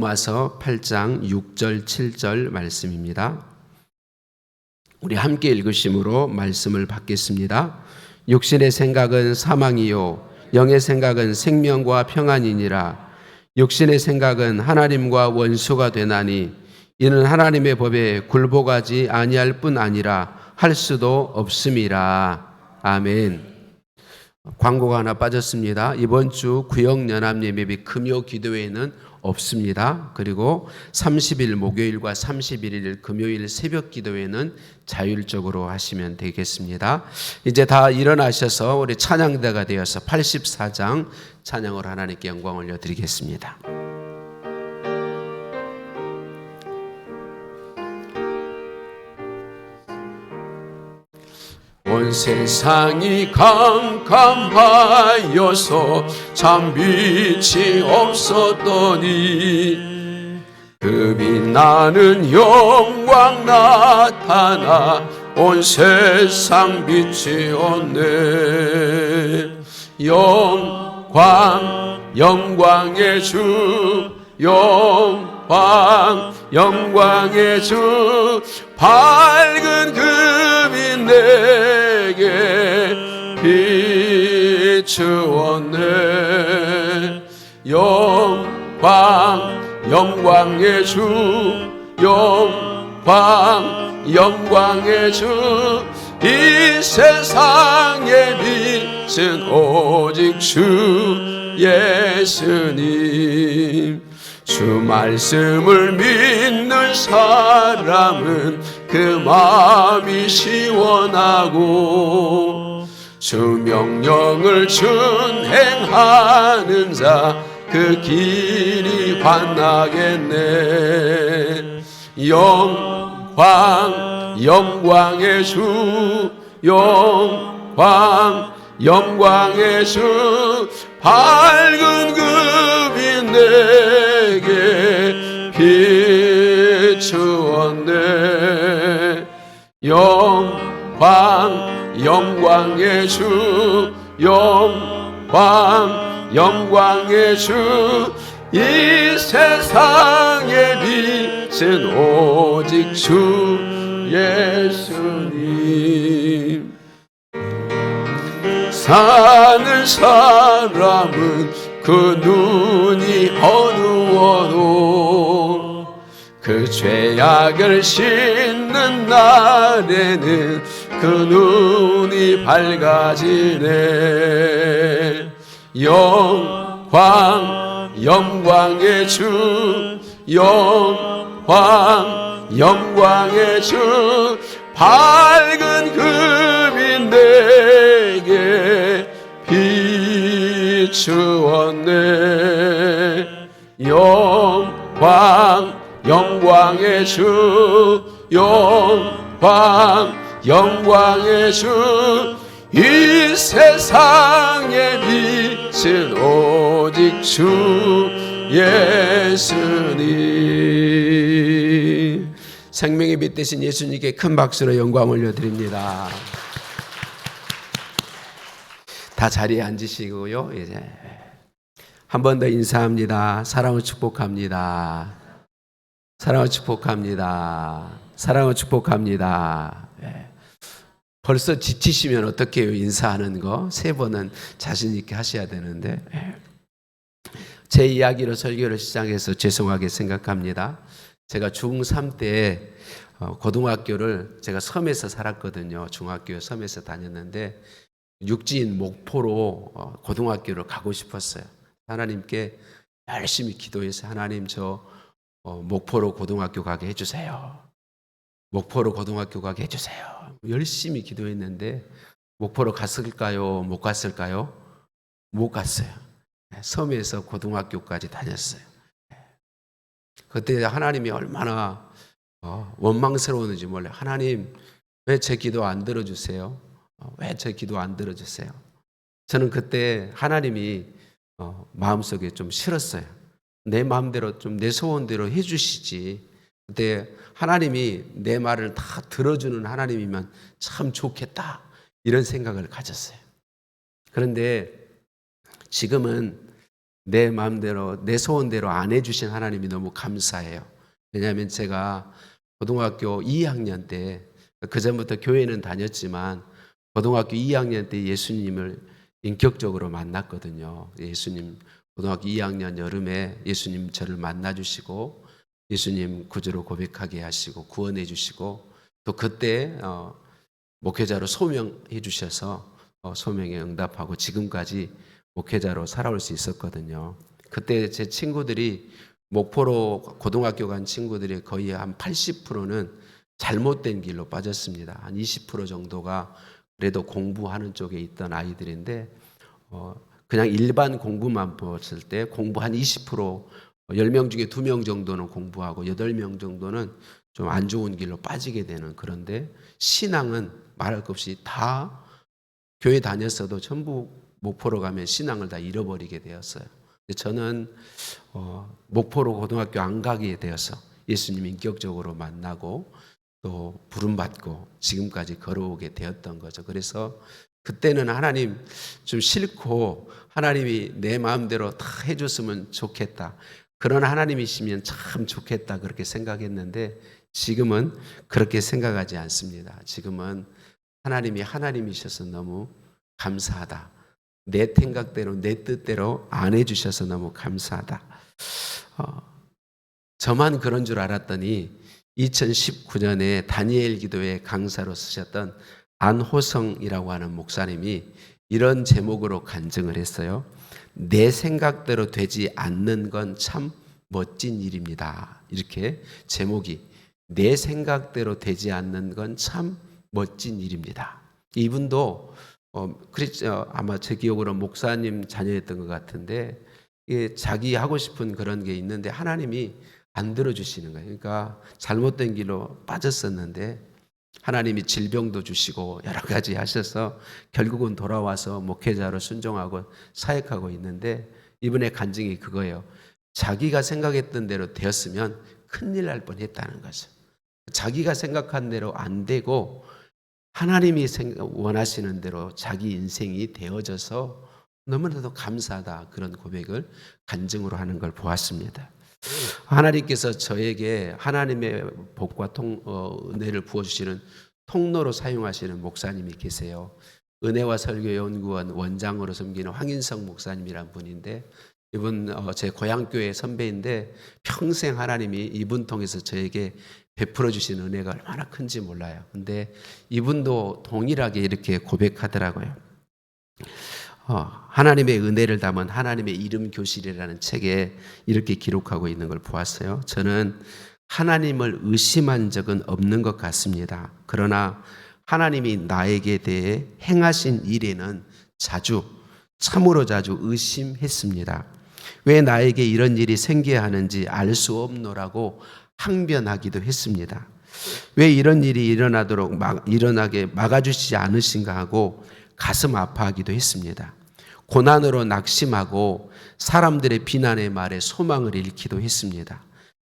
로마서 8장 6절 7절 말씀입니다. 우리 함께 읽으심으로 말씀을 받겠습니다. 육신의 생각은 사망이요 영의 생각은 생명과 평안이니라. 육신의 생각은 하나님과 원수가 되나니 이는 하나님의 법에 굴복하지 아니할 뿐 아니라 할 수도 없음이라. 아멘. 광고가 하나 빠졌습니다. 이번 주 구역연합예배 금요 기도회는 없습니다. 그리고 30일 목요일과 31일 금요일 새벽 기도회는 자율적으로 하시면 되겠습니다. 이제 다 일어나셔서 우리 찬양대가 되어서 84장 찬양으로 하나님께 영광 올려드리겠습니다. 온 세상이 캄캄하여서 참 빛이 없었더니 그 빛나는 영광 나타나 온 세상 빛이 없네. 영광의 주 영광의 주 밝은 그 빛 내게 비추었네. 영광의 주 영광의 주 이 세상의 빛은 오직 주 예수님. 주 말씀을 믿는 사람은 그 마음이 시원하고 주 명령을 준행하는 자 그 길이 환하겠네. 영광의 주 영광의 주 밝은 그 빛 내게 비추었네. 영광의 주 영광의 주 이 세상의 빛은 오직 주 예수님. 사는 사람은 그 눈이 어두워도 그 죄악을 씻는 날에는 그 눈이 밝아지네. 영광의 주 영광의 주 밝은 그 빛 내게 비추었네. 영광의 주 영광의 주 이 세상의 빛은 오직 주 예수님. 생명의 빛 되신 예수님께 큰 박수로 영광 올려드립니다. 다 자리에 앉으시고요. 이제 한 번 더 인사합니다. 사랑을 축복합니다. 사랑을 축복합니다. 사랑을 축복합니다. 벌써 지치시면 어떻게 해요? 인사하는 거 3번은 자신 있게 하셔야 되는데 제 이야기로 설교를 시작해서 죄송하게 생각합니다. 제가 중3 때 고등학교를 제가 섬에서 살았거든요. 중학교 섬에서 다녔는데 육지인 목포로 고등학교를 가고 싶었어요. 하나님께 열심히 기도해서 하나님 저 목포로 고등학교 가게 해주세요. 목포로 고등학교 가게 해주세요. 열심히 기도했는데 목포로 갔을까요? 못 갔을까요? 못 갔어요. 섬에서 고등학교까지 다녔어요. 그때 하나님이 얼마나 원망스러웠는지 몰라요. 하나님 왜 제 기도 안 들어주세요? 왜 제 기도 안 들어주세요? 저는 그때 하나님이 마음속에 좀 싫었어요. 내 마음대로 좀 내 소원대로 해주시지. 그때 하나님이 내 말을 다 들어주는 하나님이면 참 좋겠다 이런 생각을 가졌어요. 그런데 지금은 내 마음대로 내 소원대로 안 해주신 하나님이 너무 감사해요. 왜냐하면 제가 고등학교 2학년 때, 그전부터 교회는 다녔지만 고등학교 2학년 때 예수님을 인격적으로 만났거든요. 예수님, 고등학교 2학년 여름에 예수님 저를 만나주시고 예수님 구주로 고백하게 하시고 구원해 주시고, 또 그때 목회자로 소명해 주셔서 소명에 응답하고 지금까지 목회자로 살아올 수 있었거든요. 그때 제 친구들이, 목포로 고등학교 간 친구들이 거의 한 80%는 잘못된 길로 빠졌습니다. 한 20% 정도가 그래도 공부하는 쪽에 있던 아이들인데, 그냥 일반 공부만 봤을 때 공부 한 20%, 10명 중에 2명 정도는 공부하고 8명 정도는 좀 안 좋은 길로 빠지게 되는, 그런데 신앙은 말할 것 없이 다 교회 다녔어도 전부 목포로 가면 신앙을 다 잃어버리게 되었어요. 저는 목포로 고등학교 안 가게 되어서 예수님 인격적으로 만나고 또 부름받고 지금까지 걸어오게 되었던 거죠. 그래서 그때는 하나님 좀 싫고 하나님이 내 마음대로 다 해줬으면 좋겠다, 그런 하나님이시면 참 좋겠다, 그렇게 생각했는데 지금은 그렇게 생각하지 않습니다. 지금은 하나님이 하나님이셔서 너무 감사하다. 내 생각대로 내 뜻대로 안 해주셔서 너무 감사하다. 저만 그런 줄 알았더니 2019년에 다니엘 기도회 강사로 쓰셨던 안호성이라고 하는 목사님이 이런 제목으로 간증을 했어요. 내 생각대로 되지 않는 건 참 멋진 일입니다. 이렇게 제목이, 내 생각대로 되지 않는 건 참 멋진 일입니다. 이분도 아마 제 기억으로 목사님 자녀였던 것 같은데, 자기 하고 싶은 그런 게 있는데 하나님이 안 들어주시는 거예요. 그러니까 잘못된 길로 빠졌었는데 하나님이 질병도 주시고 여러 가지 하셔서 결국은 돌아와서 목회자로 순종하고 사역하고 있는데, 이분의 간증이 그거예요. 자기가 생각했던 대로 되었으면 큰일 날 뻔했다는 거죠. 자기가 생각한 대로 안 되고 하나님이 원하시는 대로 자기 인생이 되어져서 너무나도 감사하다, 그런 고백을 간증으로 하는 걸 보았습니다. 하나님께서 저에게 하나님의 복과 은혜를 부어주시는 통로로 사용하시는 목사님이 계세요. 은혜와 설교연구원 원장으로 섬기는 황인성 목사님이란 분인데, 이분 제 고향교회 선배인데 평생 하나님이 이분 통해서 저에게 베풀어 주신 은혜가 얼마나 큰지 몰라요. 근데 이분도 동일하게 이렇게 고백하더라고요. 하나님의 은혜를 담은 하나님의 이름 교실이라는 책에 이렇게 기록하고 있는 걸 보았어요. 저는 하나님을 의심한 적은 없는 것 같습니다. 그러나 하나님이 나에게 대해 행하신 일에는 참으로 자주 의심했습니다. 왜 나에게 이런 일이 생겨야 하는지 알 수 없노라고 항변하기도 했습니다. 왜 이런 일이 일어나게 막아주시지 않으신가 하고 가슴 아파하기도 했습니다. 고난으로 낙심하고 사람들의 비난의 말에 소망을 잃기도 했습니다.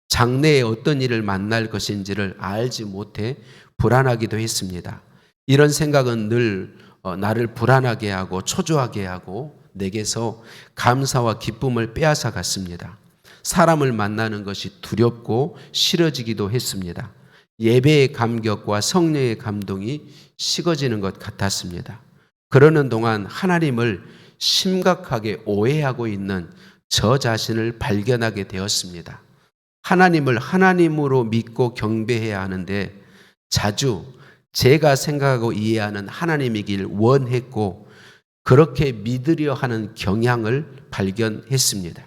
장래에 어떤 일을 만날 것인지를 알지 못해 불안하기도 했습니다. 이런 생각은 늘 나를 불안하게 하고 초조하게 하고 내게서 감사와 기쁨을 빼앗아 갔습니다. 사람을 만나는 것이 두렵고 싫어지기도 했습니다. 예배의 감격과 성령의 감동이 식어지는 것 같았습니다. 그러는 동안 하나님을 심각하게 오해하고 있는 저 자신을 발견하게 되었습니다. 하나님을 하나님으로 믿고 경배해야 하는데 자주 제가 생각하고 이해하는 하나님이길 원했고 그렇게 믿으려 하는 경향을 발견했습니다.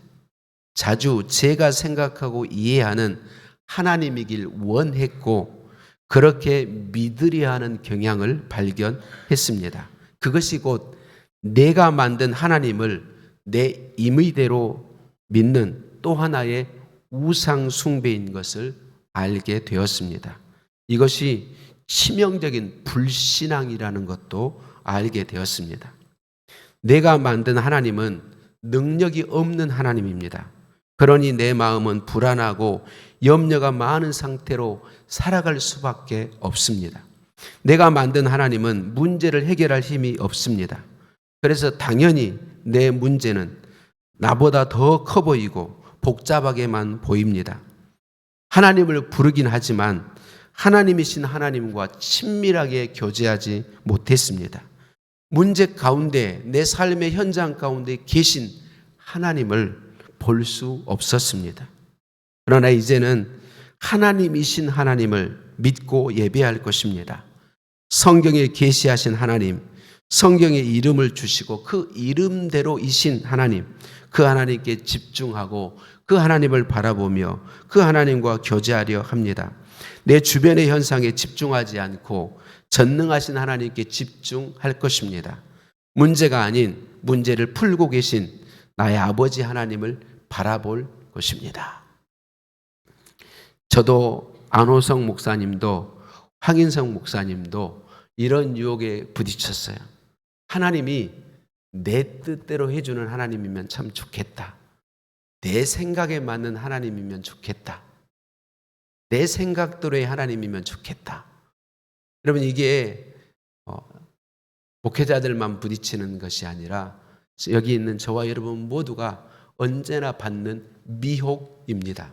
자주 제가 생각하고 이해하는 하나님이길 원했고 그렇게 믿으려 하는 경향을 발견했습니다. 그것이 곧 내가 만든 하나님을 내 임의대로 믿는 또 하나의 우상 숭배인 것을 알게 되었습니다. 이것이 치명적인 불신앙이라는 것도 알게 되었습니다. 내가 만든 하나님은 능력이 없는 하나님입니다. 그러니 내 마음은 불안하고 염려가 많은 상태로 살아갈 수밖에 없습니다. 내가 만든 하나님은 문제를 해결할 힘이 없습니다. 그래서 당연히 내 문제는 나보다 더 커 보이고 복잡하게만 보입니다. 하나님을 부르긴 하지만 하나님이신 하나님과 친밀하게 교제하지 못했습니다. 문제 가운데, 내 삶의 현장 가운데 계신 하나님을 볼 수 없었습니다. 그러나 이제는 하나님이신 하나님을 믿고 예배할 것입니다. 성경에 계시하신 하나님, 성경에 이름을 주시고 그 이름대로이신 하나님, 그 하나님께 집중하고 그 하나님을 바라보며 그 하나님과 교제하려 합니다. 내 주변의 현상에 집중하지 않고 전능하신 하나님께 집중할 것입니다. 문제가 아닌 문제를 풀고 계신 나의 아버지 하나님을 바라볼 것입니다. 저도 안호성 목사님도 황인성 목사님도 이런 유혹에 부딪혔어요. 하나님이 내 뜻대로 해주는 하나님이면 참 좋겠다. 내 생각에 맞는 하나님이면 좋겠다. 내 생각대로의 하나님이면 좋겠다. 여러분, 이게 목회자들만 부딪히는 것이 아니라 여기 있는 저와 여러분 모두가 언제나 받는 미혹입니다.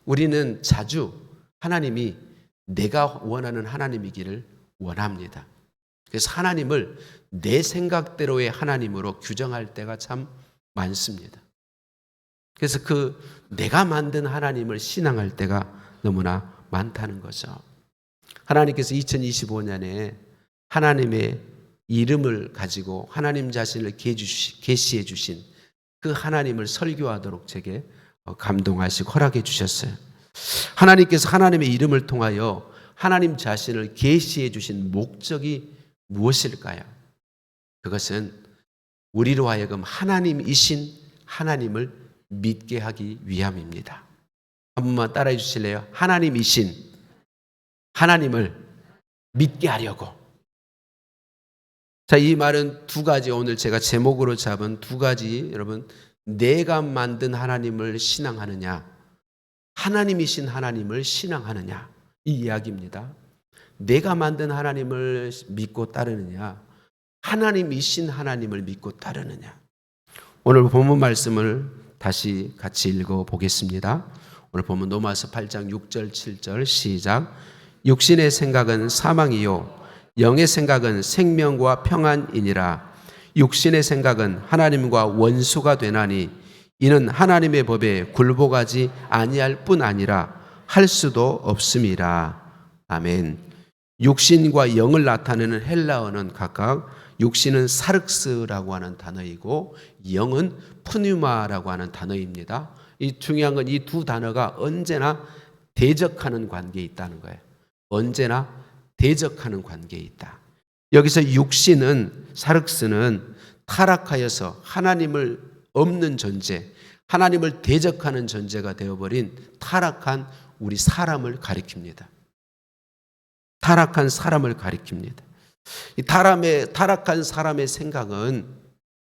우리는 자주 하나님이 내가 원하는 하나님이기를 원합니다. 그래서 하나님을 내 생각대로의 하나님으로 규정할 때가 참 많습니다. 그래서 그 내가 만든 하나님을 신앙할 때가 너무나 많다는 거죠. 하나님께서 2025년에 하나님의 이름을 가지고 하나님 자신을 계시해 주신 그 하나님을 설교하도록 제게 감동하시고 허락해 주셨어요. 하나님께서 하나님의 이름을 통하여 하나님 자신을 계시해 주신 목적이 무엇일까요? 그것은 우리로 하여금 하나님이신 하나님을 믿게 하기 위함입니다. 한 번만 따라해 주실래요? 하나님이신 하나님을 믿게 하려고. 자, 이 말은 두 가지, 오늘 제가 제목으로 잡은 두 가지, 여러분, 내가 만든 하나님을 신앙하느냐, 하나님이신 하나님을 신앙하느냐, 이 이야기입니다. 내가 만든 하나님을 믿고 따르느냐, 하나님이신 하나님을 믿고 따르느냐. 오늘 본문 말씀을 다시 같이 읽어보겠습니다. 오늘 본문 로마서 8장 6절 7절 시작. 육신의 생각은 사망이요 영의 생각은 생명과 평안이니라. 육신의 생각은 하나님과 원수가 되나니 이는 하나님의 법에 굴복하지 아니할 뿐 아니라 할 수도 없음이라. 아멘. 육신과 영을 나타내는 헬라어는 각각 육신은 사륵스라고 하는 단어이고 영은 푸뉴마라고 하는 단어입니다. 이 중요한 건 이 두 단어가 언제나 대적하는 관계에 있다는 거예요. 언제나 대적하는 관계에 있다. 여기서 육신은, 사륵스는 타락하여서 하나님을 없는 존재, 하나님을 대적하는 존재가 되어버린 타락한 우리 사람을 가리킵니다. 타락한 사람을 가리킵니다. 이 타락한 사람의 생각은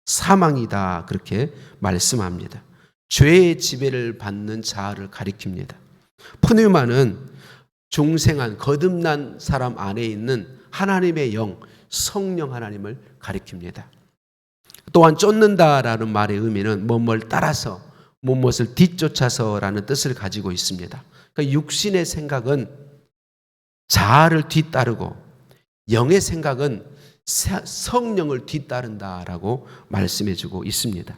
사망이다, 그렇게 말씀합니다. 죄의 지배를 받는 자아를 가리킵니다. 푸뉴마는 중생한 거듭난 사람 안에 있는 하나님의 영, 성령 하나님을 가리킵니다. 또한 쫓는다라는 말의 의미는 무엇을 따라서, 무엇을 뒤쫓아서라는 뜻을 가지고 있습니다. 그러니까 육신의 생각은 자아를 뒤따르고 영의 생각은 성령을 뒤따른다라고 말씀해 주고 있습니다.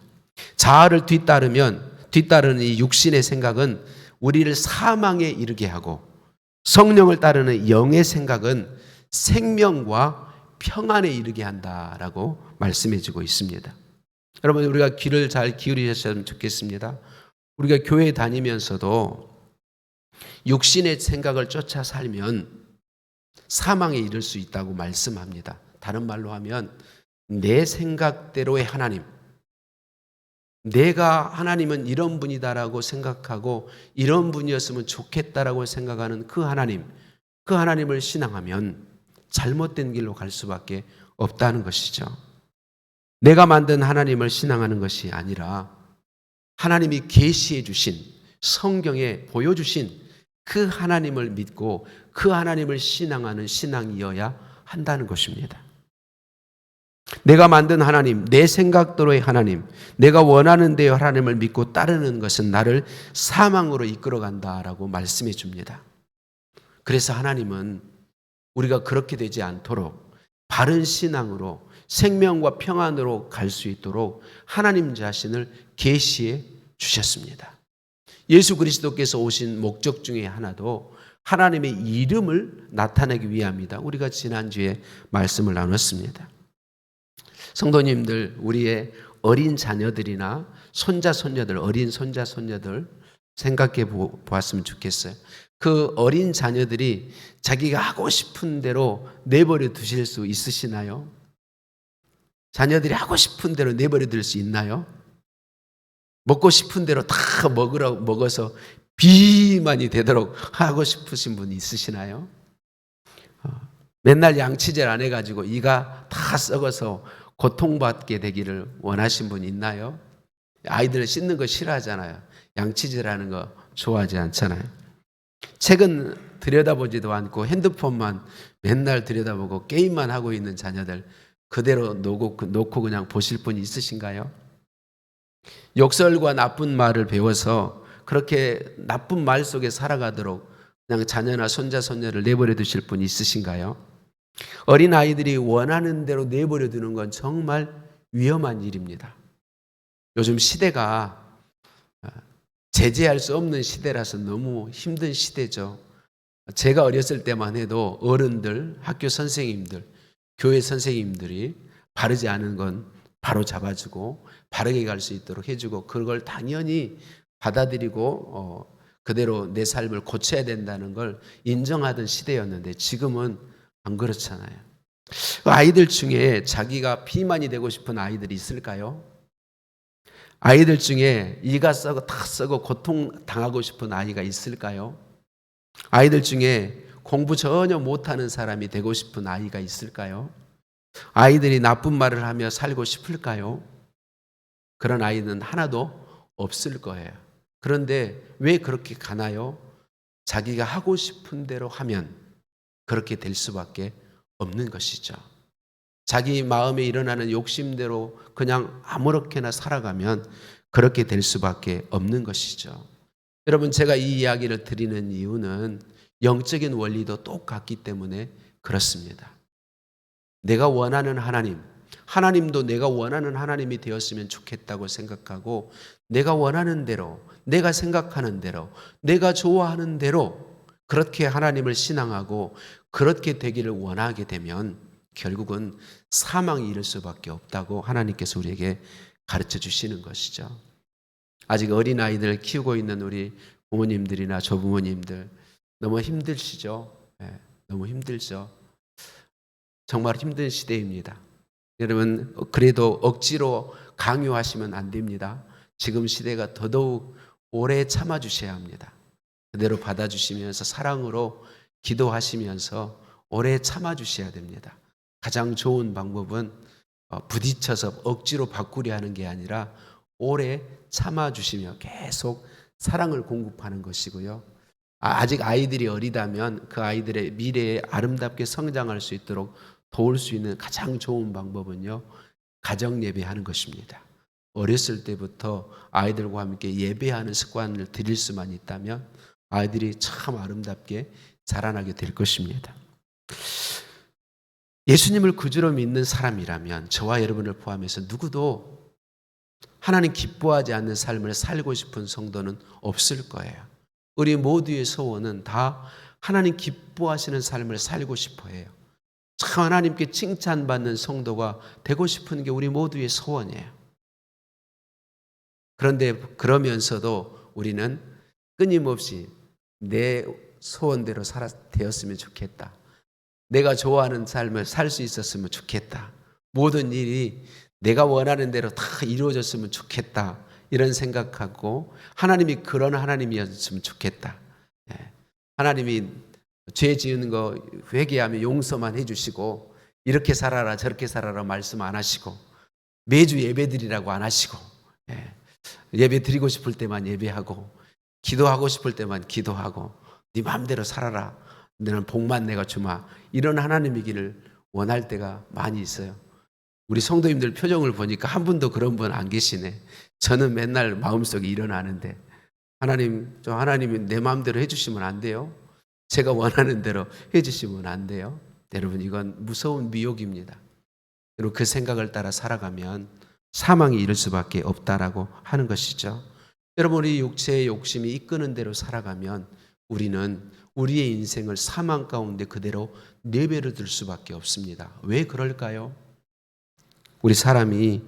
자아를 뒤따르는 이 육신의 생각은 우리를 사망에 이르게 하고 성령을 따르는 영의 생각은 생명과 평안에 이르게 한다라고 말씀해 주고 있습니다. 여러분, 우리가 귀를 잘 기울이셨으면 좋겠습니다. 우리가 교회 다니면서도 육신의 생각을 쫓아 살면 사망에 이를 수 있다고 말씀합니다. 다른 말로 하면 내 생각대로의 하나님, 내가 하나님은 이런 분이다라고 생각하고 이런 분이었으면 좋겠다라고 생각하는 그 하나님을 신앙하면 잘못된 길로 갈 수밖에 없다는 것이죠. 내가 만든 하나님을 신앙하는 것이 아니라 하나님이 계시해 주신, 성경에 보여주신 그 하나님을 믿고 그 하나님을 신앙하는 신앙이어야 한다는 것입니다. 내가 만든 하나님, 내 생각대로의 하나님, 내가 원하는 대로 하나님을 믿고 따르는 것은 나를 사망으로 이끌어간다라고 말씀해 줍니다. 그래서 하나님은 우리가 그렇게 되지 않도록 바른 신앙으로 생명과 평안으로 갈 수 있도록 하나님 자신을 계시해 주셨습니다. 예수 그리스도께서 오신 목적 중에 하나도 하나님의 이름을 나타내기 위함이다. 우리가 지난주에 말씀을 나눴습니다. 성도님들, 우리의 어린 자녀들이나 손자 손녀들, 어린 손자 손녀들 생각해 보았으면 좋겠어요. 그 어린 자녀들이 자기가 하고 싶은 대로 내버려 두실 수 있으시나요? 자녀들이 하고 싶은 대로 내버려 둘 수 있나요? 먹고 싶은 대로 다 먹어서 비만이 되도록 하고 싶으신 분 있으시나요? 맨날 양치질 안 해가지고 이가 다 썩어서 고통받게 되기를 원하신 분 있나요? 아이들 씻는 거 싫어하잖아요. 양치질하는 거 좋아하지 않잖아요. 책은 들여다보지도 않고 핸드폰만 맨날 들여다보고 게임만 하고 있는 자녀들 그대로 놓고 그냥 보실 분이 있으신가요? 욕설과 나쁜 말을 배워서 그렇게 나쁜 말 속에 살아가도록 그냥 자녀나 손자 손녀를 내버려 두실 분이 있으신가요? 어린 아이들이 원하는 대로 내버려 두는 건 정말 위험한 일입니다. 요즘 시대가 제재할 수 없는 시대라서 너무 힘든 시대죠. 제가 어렸을 때만 해도 어른들, 학교 선생님들, 교회 선생님들이 바르지 않은 건 바로 잡아주고 바르게 갈 수 있도록 해주고 그걸 당연히 받아들이고 그대로 내 삶을 고쳐야 된다는 걸 인정하던 시대였는데 지금은 안 그렇잖아요. 아이들 중에 자기가 비만이 되고 싶은 아이들이 있을까요? 아이들 중에 이가 썩어 다 썩어 고통당하고 싶은 아이가 있을까요? 아이들 중에 공부 전혀 못하는 사람이 되고 싶은 아이가 있을까요? 아이들이 나쁜 말을 하며 살고 싶을까요? 그런 아이는 하나도 없을 거예요. 그런데 왜 그렇게 가나요? 자기가 하고 싶은 대로 하면 그렇게 될 수밖에 없는 것이죠. 자기 마음에 일어나는 욕심대로 그냥 아무렇게나 살아가면 그렇게 될 수밖에 없는 것이죠. 여러분, 제가 이 이야기를 드리는 이유는 영적인 원리도 똑같기 때문에 그렇습니다. 내가 원하는 하나님, 하나님도 내가 원하는 하나님이 되었으면 좋겠다고 생각하고 내가 원하는 대로, 내가 생각하는 대로, 내가 좋아하는 대로 그렇게 하나님을 신앙하고 그렇게 되기를 원하게 되면 결국은 사망이 이를 수밖에 없다고 하나님께서 우리에게 가르쳐 주시는 것이죠. 아직 어린아이들 키우고 있는 우리 부모님들이나 조부모님들 너무 힘드시죠? 네, 너무 힘들죠. 정말 힘든 시대입니다. 여러분, 그래도 억지로 강요하시면 안 됩니다. 지금 시대가 더더욱 오래 참아주셔야 합니다. 그대로 받아주시면서 사랑으로 기도하시면서 오래 참아주셔야 됩니다. 가장 좋은 방법은 부딪혀서 억지로 바꾸려 하는 게 아니라 오래 참아주시며 계속 사랑을 공급하는 것이고요. 아직 아이들이 어리다면 그 아이들의 미래에 아름답게 성장할 수 있도록 도울 수 있는 가장 좋은 방법은요, 가정 예배하는 것입니다. 어렸을 때부터 아이들과 함께 예배하는 습관을 들일 수만 있다면 아이들이 참 아름답게 자라나게 될 것입니다. 예수님을 구주로 믿는 사람이라면 저와 여러분을 포함해서 누구도 하나님 기뻐하지 않는 삶을 살고 싶은 성도는 없을 거예요. 우리 모두의 소원은 다 하나님 기뻐하시는 삶을 살고 싶어 해요. 참 하나님께 칭찬받는 성도가 되고 싶은 게 우리 모두의 소원이에요. 그런데 그러면서도 우리는 끊임없이 내 소원대로 되었으면 좋겠다. 내가 좋아하는 삶을 살 수 있었으면 좋겠다. 모든 일이 내가 원하는 대로 다 이루어졌으면 좋겠다. 이런 생각하고 하나님이 그런 하나님이었으면 좋겠다. 하나님이 죄 지은 거 회개하면 용서만 해주시고 이렇게 살아라 저렇게 살아라 말씀 안 하시고 매주 예배드리라고 안 하시고 예배 드리고 싶을 때만 예배하고 기도하고 싶을 때만 기도하고 네 마음대로 살아라. 너는 복만 내가 주마. 이런 하나님이기를 원할 때가 많이 있어요. 우리 성도님들 표정을 보니까 한 분도 그런 분 안 계시네. 저는 맨날 마음속에 일어나는데 하나님이 내 마음대로 해주시면 안 돼요. 제가 원하는 대로 해주시면 안 돼요. 여러분, 이건 무서운 미혹입니다. 그리고 그 생각을 따라 살아가면 사망이 이를 수밖에 없다라고 하는 것이죠. 여러분, 우리 육체의 욕심이 이끄는 대로 살아가면 우리는 우리의 인생을 사망 가운데 그대로 내버려 둘 수밖에 없습니다. 왜 그럴까요? 우리 사람이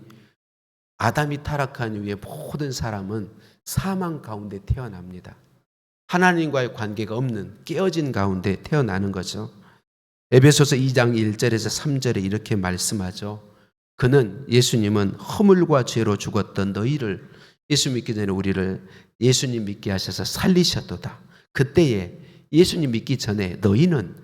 아담이 타락한 이후에 모든 사람은 사망 가운데 태어납니다. 하나님과의 관계가 없는 깨어진 가운데 태어나는 거죠. 에베소서 2장 1절에서 3절에 이렇게 말씀하죠. 그는 예수님은 허물과 죄로 죽었던 너희를 예수 믿기 전에 우리를 예수님 믿게 하셔서 살리셨도다. 그때에 예수님 믿기 전에 너희는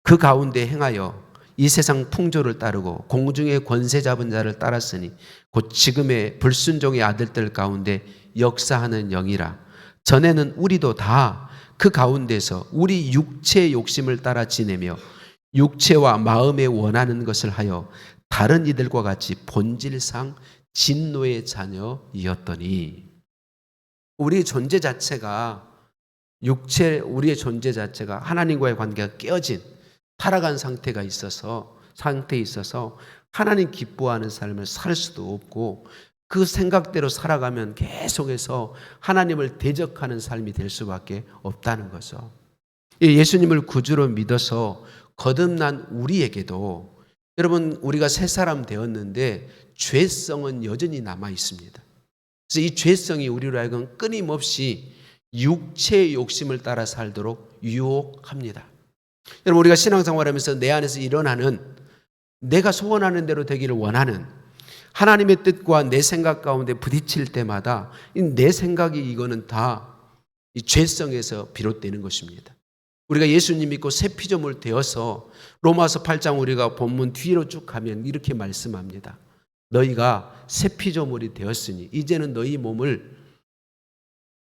그 가운데 행하여 이 세상 풍조를 따르고 공중의 권세 잡은 자를 따랐으니 곧 지금의 불순종의 아들들 가운데 역사하는 영이라. 전에는 우리도 다 그 가운데서 우리 육체의 욕심을 따라 지내며 육체와 마음에 원하는 것을 하여 다른 이들과 같이 본질상 진노의 자녀이었더니. 우리의 존재 자체가 우리의 존재 자체가 하나님과의 관계가 깨어진 타락한 상태에 있어서 하나님 기뻐하는 삶을 살 수도 없고, 그 생각대로 살아가면 계속해서 하나님을 대적하는 삶이 될 수밖에 없다는 거죠. 예수님을 구주로 믿어서 거듭난 우리에게도, 여러분, 우리가 새 사람 되었는데 죄성은 여전히 남아 있습니다. 그래서 이 죄성이 우리로 하여금 끊임없이 육체의 욕심을 따라 살도록 유혹합니다. 여러분, 우리가 신앙생활하면서 내 안에서 일어나는, 내가 소원하는 대로 되기를 원하는 하나님의 뜻과 내 생각 가운데 부딪힐 때마다 내 생각이 이거는 다 이 죄성에서 비롯되는 것입니다. 우리가 예수님 믿고 새 피조물 되어서 로마서 8장 우리가 본문 뒤로 쭉 가면 이렇게 말씀합니다. 너희가 새 피조물이 되었으니 이제는 너희 몸을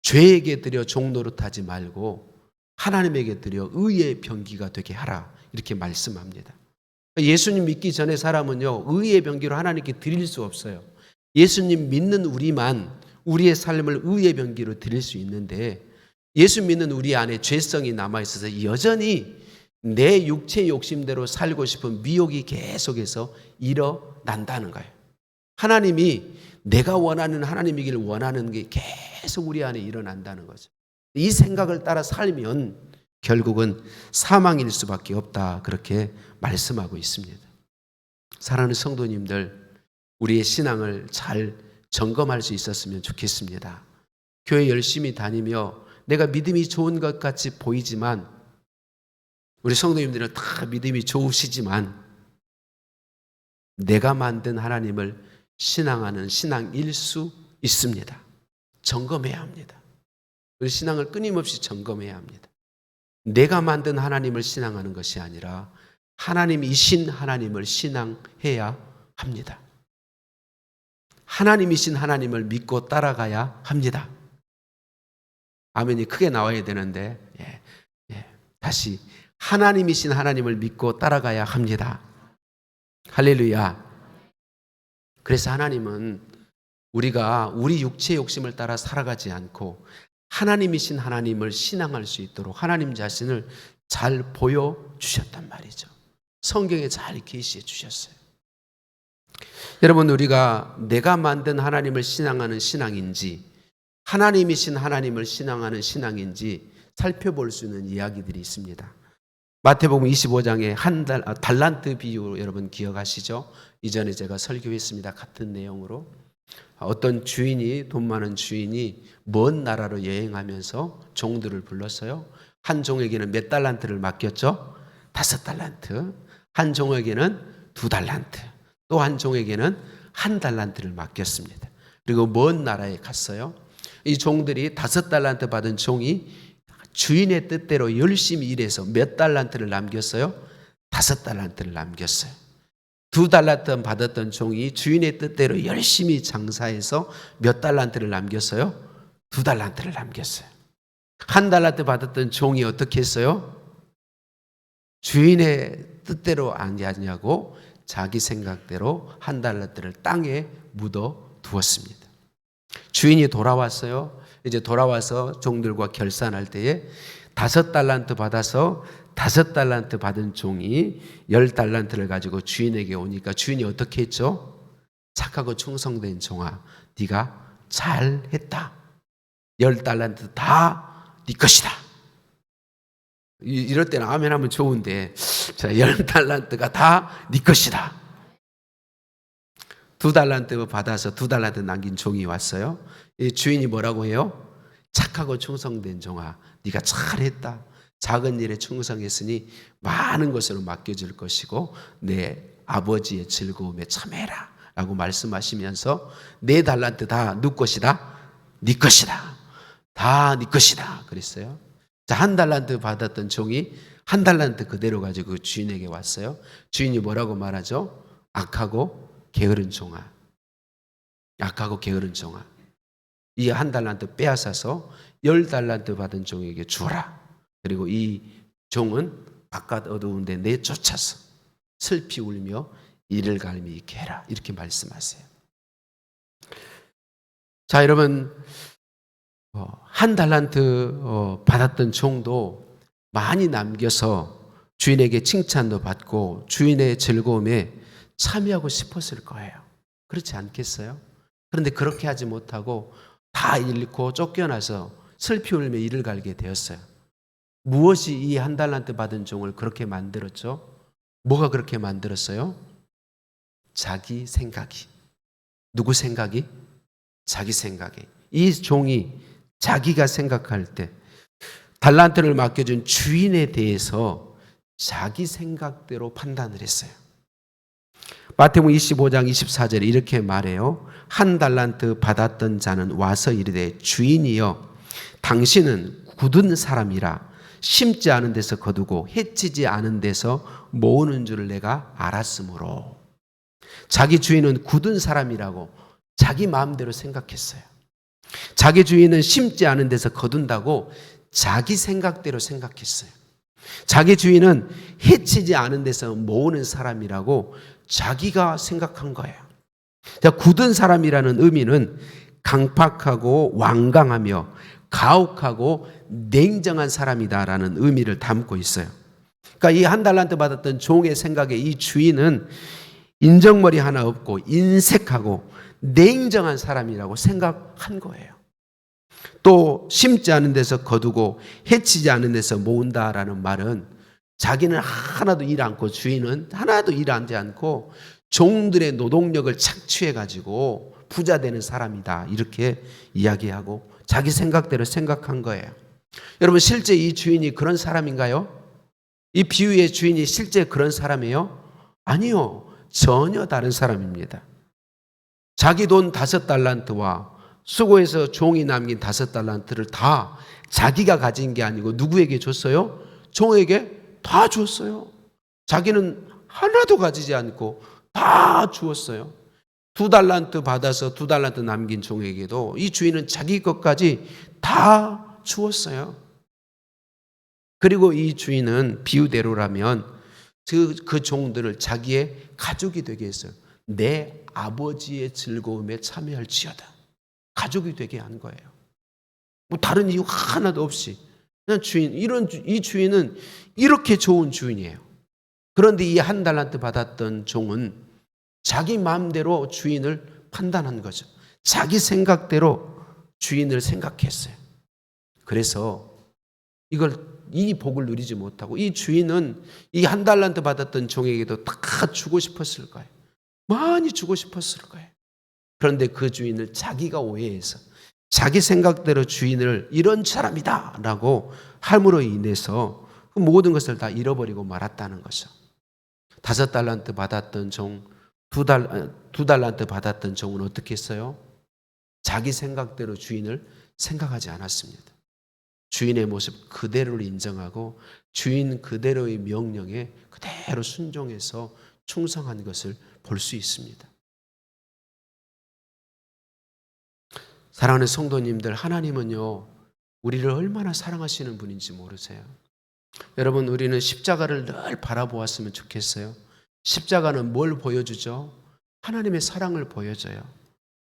죄에게 드려 종노릇하지 말고 하나님에게 드려 의의 병기가 되게 하라, 이렇게 말씀합니다. 예수님 믿기 전에 사람은요, 의의 병기로 하나님께 드릴 수 없어요. 예수님 믿는 우리만 우리의 삶을 의의 병기로 드릴 수 있는데, 예수 믿는 우리 안에 죄성이 남아있어서 여전히 내 육체의 욕심대로 살고 싶은 미혹이 계속해서 일어난다는 거예요. 하나님이 내가 원하는 하나님이길 원하는 게 계속 우리 안에 일어난다는 거죠. 이 생각을 따라 살면 결국은 사망일 수밖에 없다, 그렇게 말씀하고 있습니다. 사랑하는 성도님들, 우리의 신앙을 잘 점검할 수 있었으면 좋겠습니다. 교회 열심히 다니며 내가 믿음이 좋은 것 같이 보이지만, 우리 성도님들은 다 믿음이 좋으시지만 내가 만든 하나님을 신앙하는 신앙일 수 있습니다. 점검해야 합니다. 우리 신앙을 끊임없이 점검해야 합니다. 내가 만든 하나님을 신앙하는 것이 아니라 하나님이신 하나님을 신앙해야 합니다. 하나님이신 하나님을 믿고 따라가야 합니다. 아멘이 크게 나와야 되는데, 다시 하나님이신 하나님을 믿고 따라가야 합니다. 할렐루야. 그래서 하나님은 우리가 우리 육체의 욕심을 따라 살아가지 않고 하나님이신 하나님을 신앙할 수 있도록 하나님 자신을 잘 보여주셨단 말이죠. 성경에 잘 계시해 주셨어요. 여러분, 우리가 내가 만든 하나님을 신앙하는 신앙인지 하나님이신 하나님을 신앙하는 신앙인지 살펴볼 수 있는 이야기들이 있습니다. 마태복음 25장에 달란트 비유, 여러분 기억하시죠? 이전에 제가 설교했습니다. 같은 내용으로. 어떤 주인이, 돈 많은 주인이 먼 나라로 여행하면서 종들을 불렀어요. 한 종에게는 몇 달란트를 맡겼죠? 5달란트. 한 종에게는 2달란트. 또 한 종에게는 1달란트를 맡겼습니다. 그리고 먼 나라에 갔어요. 이 종들이 5달란트 받은 종이 주인의 뜻대로 열심히 일해서 몇 달란트를 남겼어요? 5달란트를 남겼어요. 2달란트 받았던 종이 주인의 뜻대로 열심히 장사해서 몇 달란트를 남겼어요? 2달란트를 남겼어요. 1달란트 받았던 종이 어떻게 했어요? 주인의 뜻대로 안 하냐고 자기 생각대로 한 달란트를 땅에 묻어 두었습니다. 주인이 돌아왔어요. 이제 돌아와서 종들과 결산할 때에 5달란트 받아서 5달란트 받은 종이 10달란트를 가지고 주인에게 오니까 주인이 어떻게 했죠? 착하고 충성된 종아, 네가 잘했다. 10달란트 다 네 것이다. 이럴 때는 아멘 하면 좋은데, 자, 10달란트가 다 네 것이다. 2달란트 받아서 2달란트 남긴 종이 왔어요. 이 주인이 뭐라고 해요? 착하고 충성된 종아, 네가 잘했다. 작은 일에 충성했으니 많은 것으로 맡겨질 것이고 내 아버지의 즐거움에 참해라 라고 말씀하시면서 4달란트 다 누구 것이다? 네 것이다. 다 네 것이다 그랬어요. 자, 1달란트 받았던 종이 1달란트 그대로 가지고 주인에게 왔어요. 주인이 뭐라고 말하죠? 악하고 게으른 종아, 악하고 게으른 종아, 이 1달란트 빼앗아서 10달란트 받은 종에게 주어라. 그리고 이 종은 바깥 어두운 데 내쫓아서 슬피 울며 이를 갈미 있게 해라. 이렇게 말씀하세요. 자, 여러분, 1달란트 받았던 종도 많이 남겨서 주인에게 칭찬도 받고 주인의 즐거움에 참여하고 싶었을 거예요. 그렇지 않겠어요? 그런데 그렇게 하지 못하고 다 잃고 쫓겨나서 슬피 울며 이를 갈게 되었어요. 무엇이 이 1달란트 받은 종을 그렇게 만들었죠? 뭐가 그렇게 만들었어요? 자기 생각이. 누구 생각이? 자기 생각이. 이 종이 자기가 생각할 때 달란트를 맡겨준 주인에 대해서 자기 생각대로 판단을 했어요. 마태복음 25장 24절에 이렇게 말해요. 1달란트 받았던 자는 와서 이르되 주인이여, 당신은 굳은 사람이라 심지 않은 데서 거두고 해치지 않은 데서 모으는 줄을 내가 알았으므로. 자기 주인은 굳은 사람이라고 자기 마음대로 생각했어요. 자기 주인은 심지 않은 데서 거둔다고 자기 생각대로 생각했어요. 자기 주인은 해치지 않은 데서 모으는 사람이라고 자기가 생각한 거예요. 자, 굳은 사람이라는 의미는 강팍하고 완강하며 가혹하고 냉정한 사람이다라는 의미를 담고 있어요. 그러니까 이 1달란트 받았던 종의 생각에 이 주인은 인정머리 하나 없고 인색하고 냉정한 사람이라고 생각한 거예요. 또 심지 않은 데서 거두고 해치지 않은 데서 모은다라는 말은 자기는 하나도 일 않고 주인은 하나도 일 하지 않고 종들의 노동력을 착취해 가지고 부자 되는 사람이다, 이렇게 이야기하고 자기 생각대로 생각한 거예요. 여러분, 실제 이 주인이 그런 사람인가요? 이 비유의 주인이 실제 그런 사람이에요? 아니요. 전혀 다른 사람입니다. 자기 돈 5달란트와 수고해서 종이 남긴 5달란트를 다 자기가 가진 게 아니고 누구에게 줬어요? 종에게 다 줬어요. 자기는 하나도 가지지 않고 다 주었어요. 2달란트 받아서 2달란트 남긴 종에게도 이 주인은 자기 것까지 다 주었어요. 그리고 이 주인은 비유대로라면 그 종들을 자기의 가족이 되게 했어요. 내 아버지의 즐거움에 참여할지어다. 가족이 되게 한 거예요. 뭐 다른 이유 하나도 없이 그냥 이 주인은 이렇게 좋은 주인이에요. 그런데 이 1달란트 받았던 종은 자기 마음대로 주인을 판단한 거죠. 자기 생각대로 주인을 생각했어요. 그래서 이 복을 누리지 못하고 이 주인은 이 1달란트 받았던 종에게도 다 주고 싶었을 거예요. 많이 주고 싶었을 거예요. 그런데 그 주인을 자기가 오해해서 자기 생각대로 주인을 이런 사람이다 라고 함으로 인해서 그 모든 것을 다 잃어버리고 말았다는 거죠. 5달란트 받았던 종, 2달란트 받았던 종은 어떻게 했어요? 자기 생각대로 주인을 생각하지 않았습니다. 주인의 모습 그대로를 인정하고 주인 그대로의 명령에 그대로 순종해서 충성한 것을 볼 수 있습니다. 사랑하는 성도님들, 하나님은요, 우리를 얼마나 사랑하시는 분인지 모르세요? 여러분, 우리는 십자가를 늘 바라보았으면 좋겠어요. 십자가는 뭘 보여주죠? 하나님의 사랑을 보여줘요.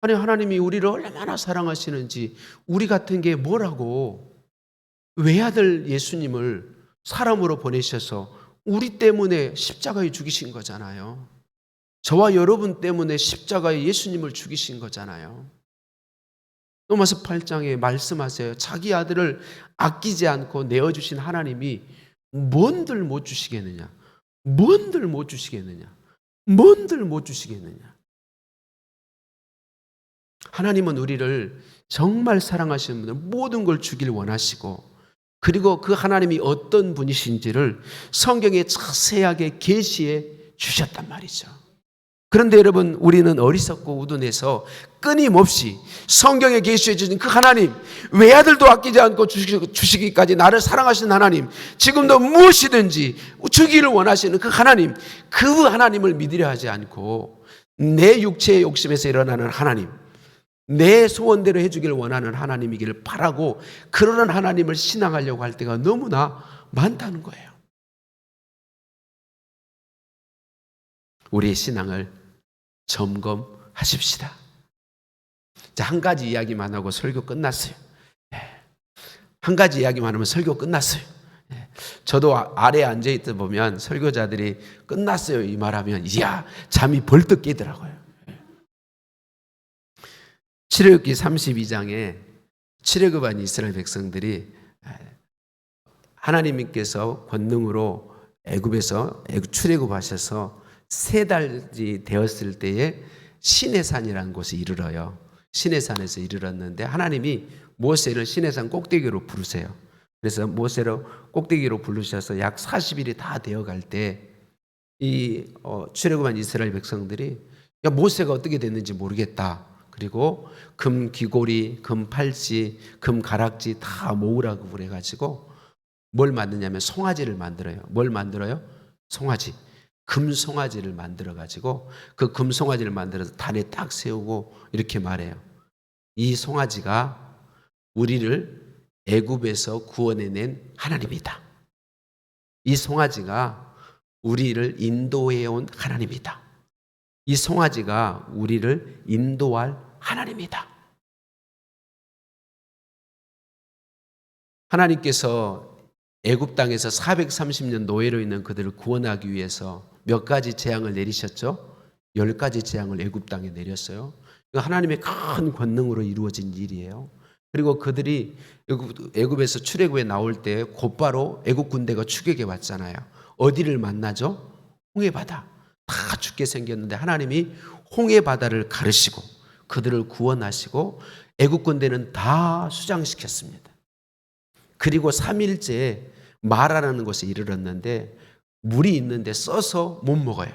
아니, 하나님이 우리를 얼마나 사랑하시는지, 우리 같은 게 뭐라고, 외아들 예수님을 사람으로 보내셔서 우리 때문에 십자가에 죽이신 거잖아요. 저와 여러분 때문에 십자가에 예수님을 죽이신 거잖아요. 로마서 8장에 말씀하세요. 자기 아들을 아끼지 않고 내어주신 하나님이 뭔들 못 주시겠느냐? 뭔들 못 주시겠느냐? 뭔들 못 주시겠느냐? 하나님은 우리를 정말 사랑하시는 분들 모든 걸 주길 원하시고, 그리고 그 하나님이 어떤 분이신지를 성경에 자세하게 계시해 주셨단 말이죠. 그런데 여러분, 우리는 어리석고 우둔해서 끊임없이 성경에 계시해 주신 그 하나님, 외아들도 아끼지 않고 주시기까지 나를 사랑하시는 하나님, 지금도 무엇이든지 주기를 원하시는 그 하나님, 그 하나님을 믿으려 하지 않고 내 육체의 욕심에서 일어나는 하나님, 내 소원대로 해주기를 원하는 하나님이기를 바라고 그러는 하나님을 신앙하려고 할 때가 너무나 많다는 거예요. 우리의 신앙을 점검하십시다. 자, 한 가지 이야기만 하고 설교 끝났어요. 한 가지 이야기만 하면 설교 끝났어요. 저도 아래에 앉아있다 보면 설교자들이 끝났어요 이 말하면 이야 잠이 벌떡 깨더라고요. 출애굽기 32장에 출애굽한 이스라엘 백성들이 하나님께서 권능으로 애굽에서 출애굽하셔서 3달이 되었을 때에 시내산이라는 곳에 이르러요. 시내산에서 이르렀는데 하나님이 모세를 시내산 꼭대기로 부르세요. 그래서 모세를 꼭대기로 부르셔서 약 40일이 다 되어갈 때 이 출애굽한 이스라엘 백성들이 야, 모세가 어떻게 됐는지 모르겠다. 그리고 금 귀고리, 금 팔찌, 금 가락지 다 모으라고 그래가지고 뭘 만드냐면 송아지를 만들어요. 뭘 만들어요? 송아지. 금송아지를 만들어가지고 그 금송아지를 만들어서 단에 딱 세우고 이렇게 말해요. 이 송아지가 우리를 애굽에서 구원해낸 하나님이다. 이 송아지가 우리를 인도해온 하나님이다. 이 송아지가 우리를 인도할 하나님이다. 하나님께서 애굽 땅에서 430년 노예로 있는 그들을 구원하기 위해서 몇 가지 재앙을 내리셨죠? 10가지 재앙을 애굽 땅에 내렸어요. 하나님의 큰 권능으로 이루어진 일이에요. 그리고 그들이 애굽에서 출애굽에 나올 때 곧바로 애굽 군대가 추격해 왔잖아요. 어디를 만나죠? 홍해바다. 다 죽게 생겼는데 하나님이 홍해바다를 가르시고 그들을 구원하시고 애굽 군대는 다 수장시켰습니다. 그리고 3일째 마라라는 곳에 이르렀는데 물이 있는데 써서 못 먹어요.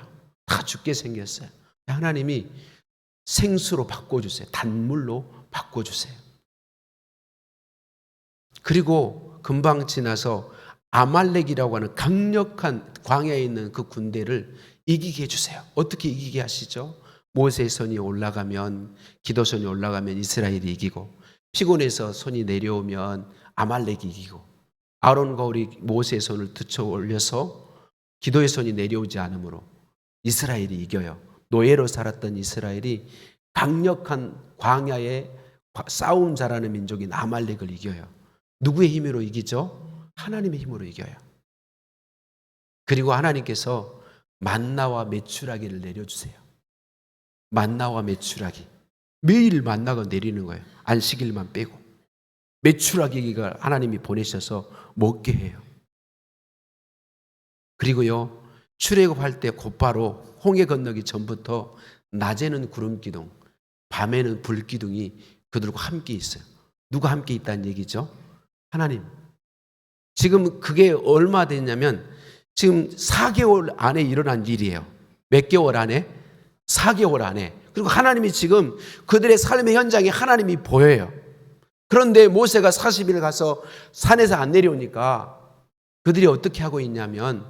다 죽게 생겼어요. 하나님이 생수로 바꿔주세요. 단물로 바꿔주세요. 그리고 금방 지나서 아말렉이라고 하는 강력한 광야에 있는 그 군대를 이기게 해주세요. 어떻게 이기게 하시죠? 모세의 손이 올라가면, 기도손이 올라가면 이스라엘이 이기고, 피곤해서 손이 내려오면 아말렉이 이기고, 아론과 우리 모세의 손을 들쳐 올려서 기도의 손이 내려오지 않으므로 이스라엘이 이겨요. 노예로 살았던 이스라엘이 강력한 광야에 싸움 잘하는 민족인 아말렉을 이겨요. 누구의 힘으로 이기죠? 하나님의 힘으로 이겨요. 그리고 하나님께서 만나와 메추라기를 내려주세요. 만나와 메추라기. 매일 만나가 내리는 거예요. 안식일만 빼고. 메추라기가 하나님이 보내셔서 먹게 해요. 그리고요, 출애굽할 때 곧바로 홍해 건너기 전부터 낮에는 구름 기둥, 밤에는 불 기둥이 그들과 함께 있어요. 누가 함께 있다는 얘기죠? 하나님. 지금 그게 얼마 됐냐면 지금 4개월 안에 일어난 일이에요. 몇 개월 안에? 4개월 안에. 그리고 하나님이 지금 그들의 삶의 현장에 하나님이 보여요. 그런데 모세가 40일 가서 산에서 안 내려오니까 그들이 어떻게 하고 있냐면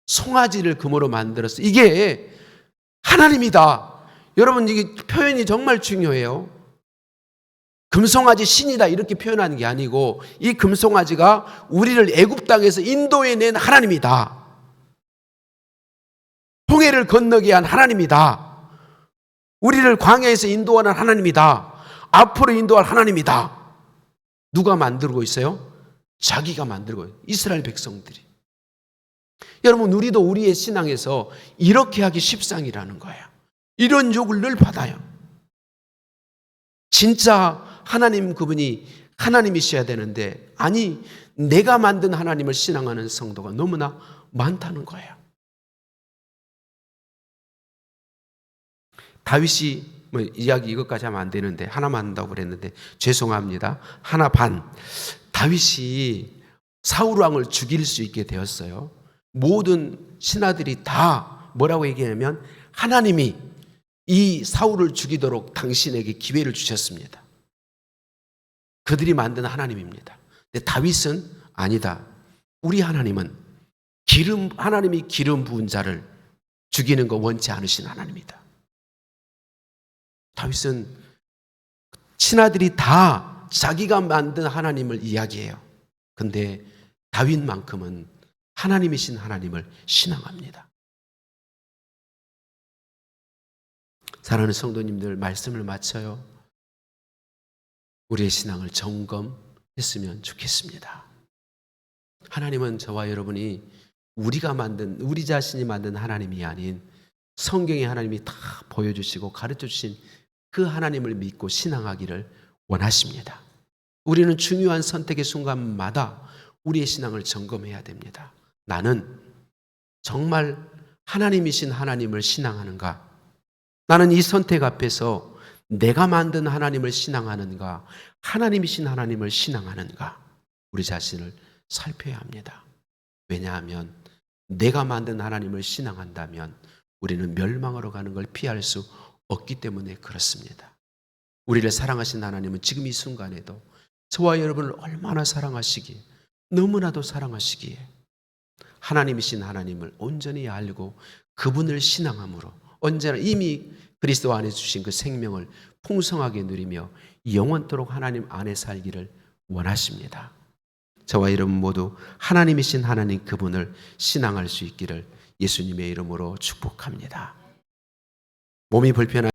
송아지를 금으로 만들었어. 이게 하나님이다. 여러분, 이게 표현이 정말 중요해요. 금송아지 신이다 이렇게 표현하는 게 아니고 이 금송아지가 우리를 애굽 땅에서 인도해낸 하나님이다. 홍해를 건너게 한 하나님이다. 우리를 광야에서 인도하는 하나님이다. 앞으로 인도할 하나님이다. 누가 만들고 있어요? 자기가 만들고 있어요. 이스라엘 백성들이. 여러분, 우리도 우리의 신앙에서 이렇게 하기 십상이라는 거예요. 이런 욕을 늘 받아요. 진짜 하나님 그분이 하나님이셔야 되는데, 아니, 내가 만든 하나님을 신앙하는 성도가 너무나 많다는 거예요. 다윗이 이야기 이것까지 하면 안 되는데 하나만 한다고 그랬는데 죄송합니다. 하나 반. 다윗이 사울 왕을 죽일 수 있게 되었어요. 모든 신하들이 다 뭐라고 얘기하냐면 하나님이 이 사울을 죽이도록 당신에게 기회를 주셨습니다. 그들이 만든 하나님입니다. 근데 다윗은 아니다. 우리 하나님은 하나님이 기름 부은 자를 죽이는 거 원치 않으신 하나님이다. 다윗은 신하들이 다 자기가 만든 하나님을 이야기해요. 근데 다윗만큼은 하나님이신 하나님을 신앙합니다. 사랑하는 성도님들, 말씀을 마쳐요. 우리의 신앙을 점검했으면 좋겠습니다. 하나님은 저와 여러분이 우리 자신이 만든 하나님이 아닌 성경의 하나님이 다 보여주시고 가르쳐주신 그 하나님을 믿고 신앙하기를 원하십니다. 우리는 중요한 선택의 순간마다 우리의 신앙을 점검해야 됩니다. 나는 정말 하나님이신 하나님을 신앙하는가? 나는 이 선택 앞에서 내가 만든 하나님을 신앙하는가? 하나님이신 하나님을 신앙하는가? 우리 자신을 살펴야 합니다. 왜냐하면 내가 만든 하나님을 신앙한다면 우리는 멸망으로 가는 걸 피할 수 없기 때문에 그렇습니다. 우리를 사랑하신 하나님은 지금 이 순간에도 저와 여러분을 얼마나 사랑하시기에, 너무나도 사랑하시기에 하나님이신 하나님을 온전히 알고 그분을 신앙함으로 언제나 이미 그리스도 안에 주신 그 생명을 풍성하게 누리며 영원토록 하나님 안에 살기를 원하십니다. 저와 여러분 모두 하나님이신 하나님 그분을 신앙할 수 있기를 예수님의 이름으로 축복합니다. 몸이 불편한